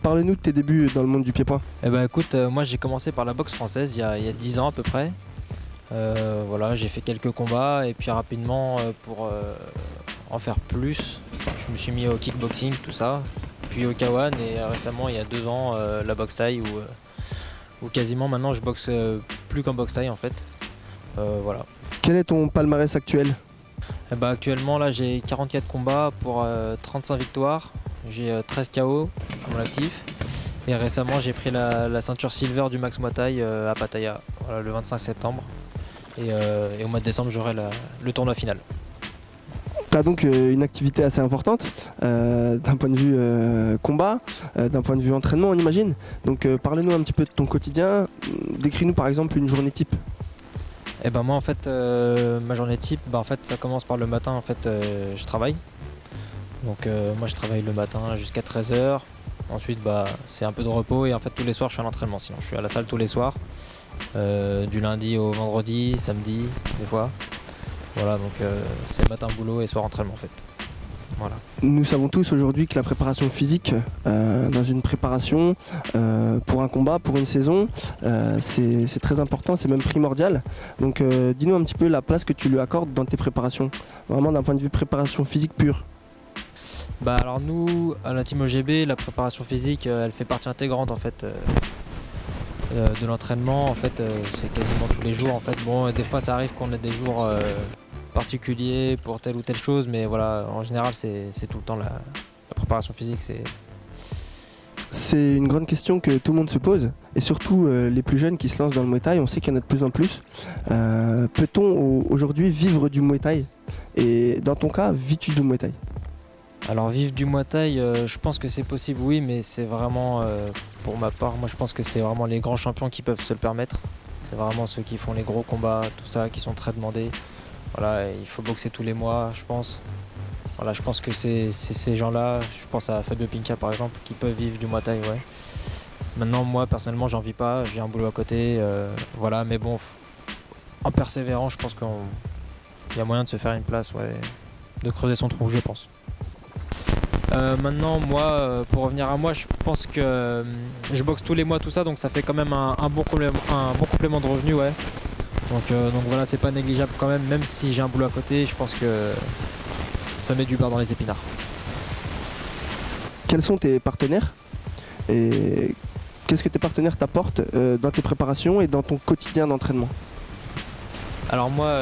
Parle-nous de tes débuts dans le monde du pied-point. Eh ben écoute, moi j'ai commencé par la boxe française il y a 10 ans à peu près. Voilà, j'ai fait quelques combats et puis rapidement pour en faire plus, je me suis mis au kickboxing, tout ça, puis au K1 et récemment il y a 2 ans la boxe thaï où quasiment maintenant je boxe plus qu'en boxe thaï en fait. Voilà. Quel est ton palmarès actuel? Eh ben, actuellement là j'ai 44 combats pour 35 victoires, j'ai 13 KO à mon actif et récemment j'ai pris la ceinture silver du Max Muay Thai à Pattaya, voilà, le 25 septembre et au mois de décembre j'aurai le tournoi final. Tu as donc une activité assez importante d'un point de vue combat, d'un point de vue entraînement on imagine. Donc parle-nous un petit peu de ton quotidien, décris-nous par exemple une journée type. Et ben moi en fait ma journée type en fait ça commence par le matin en fait je travaille. Donc moi je travaille le matin jusqu'à 13h. Ensuite c'est un peu de repos et en fait tous les soirs je suis à l'entraînement, sinon je suis à la salle tous les soirs. Du lundi au vendredi, samedi des fois. Voilà donc c'est matin boulot et soir entraînement en fait. Voilà. Nous savons tous aujourd'hui que la préparation physique dans une préparation pour un combat, pour une saison, c'est très important, c'est même primordial. Donc dis-nous un petit peu la place que tu lui accordes dans tes préparations, vraiment d'un point de vue préparation physique pure. Alors nous, à la Team OGB, la préparation physique, elle fait partie intégrante en fait de l'entraînement. En fait, c'est quasiment tous les jours. En fait, bon, des fois, ça arrive qu'on ait des jours particuliers pour telle ou telle chose, mais voilà, en général, c'est tout le temps la préparation physique. C'est une grande question que tout le monde se pose, et surtout les plus jeunes qui se lancent dans le Muay Thai, on sait qu'il y en a de plus en plus. Peut-on aujourd'hui vivre du Muay Thai? Et dans ton cas, vis-tu du Muay Thai? Alors vivre du Muay Thai, je pense que c'est possible, oui, mais c'est vraiment, pour ma part, moi je pense que c'est vraiment les grands champions qui peuvent se le permettre. C'est vraiment ceux qui font les gros combats, tout ça, qui sont très demandés. Voilà, il faut boxer tous les mois, je pense. Voilà, je pense que c'est ces gens-là, je pense à Fabio Pinca par exemple, qui peuvent vivre du Muay Thai, ouais. Maintenant, moi personnellement, j'en vis pas, j'ai un boulot à côté, voilà, mais bon, en persévérant, je pense qu'il y a moyen de se faire une place, ouais, de creuser son trou, je pense. Maintenant, moi, pour revenir à moi, je pense que je boxe tous les mois, tout ça, donc ça fait quand même un bon complément de revenus, ouais. Donc voilà, c'est pas négligeable quand même si j'ai un boulot à côté, je pense que ça met du beurre dans les épinards. Quels sont tes partenaires et qu'est-ce que tes partenaires t'apportent dans tes préparations et dans ton quotidien d'entraînement? Alors moi,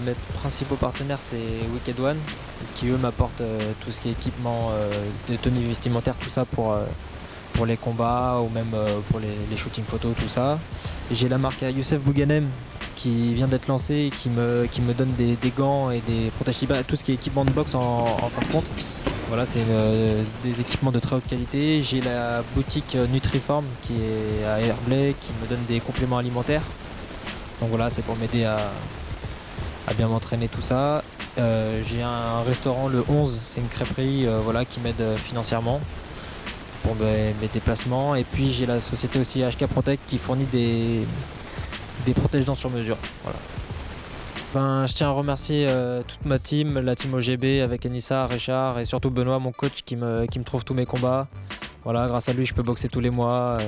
mes principaux partenaires, c'est Wicked One, qui eux m'apportent tout ce qui est équipement de tenue vestimentaire, tout ça pour les combats ou même pour les shootings photos, tout ça. Et j'ai la marque Youssef Bouganem qui vient d'être lancée et qui me donne des gants et des protège tout ce qui est équipement de boxe en fin de compte. Voilà, c'est des équipements de très haute qualité. J'ai la boutique Nutriform qui est à Herblay qui me donne des compléments alimentaires. Donc voilà, c'est pour m'aider à bien m'entraîner, tout ça. J'ai un restaurant, le 11, c'est une crêperie voilà, qui m'aide financièrement pour mes déplacements. Et puis j'ai la société aussi HK Protect qui fournit des protège-dents sur mesure. Voilà. Je tiens à remercier toute ma team, la team OGB avec Anissa, Richard et surtout Benoît, mon coach qui me trouve tous mes combats. Voilà, grâce à lui, je peux boxer tous les mois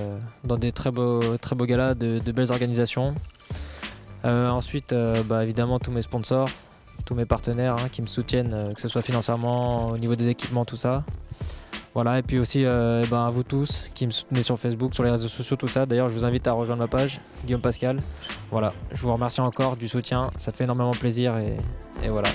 dans des très beaux galas, de belles organisations. Ensuite, évidemment, tous mes sponsors, tous mes partenaires qui me soutiennent, que ce soit financièrement, au niveau des équipements, tout ça. Voilà, et puis aussi à vous tous qui me soutenez sur Facebook, sur les réseaux sociaux, tout ça. D'ailleurs, je vous invite à rejoindre ma page, Guillaume Pascal. Voilà, je vous remercie encore du soutien, ça fait énormément plaisir et voilà.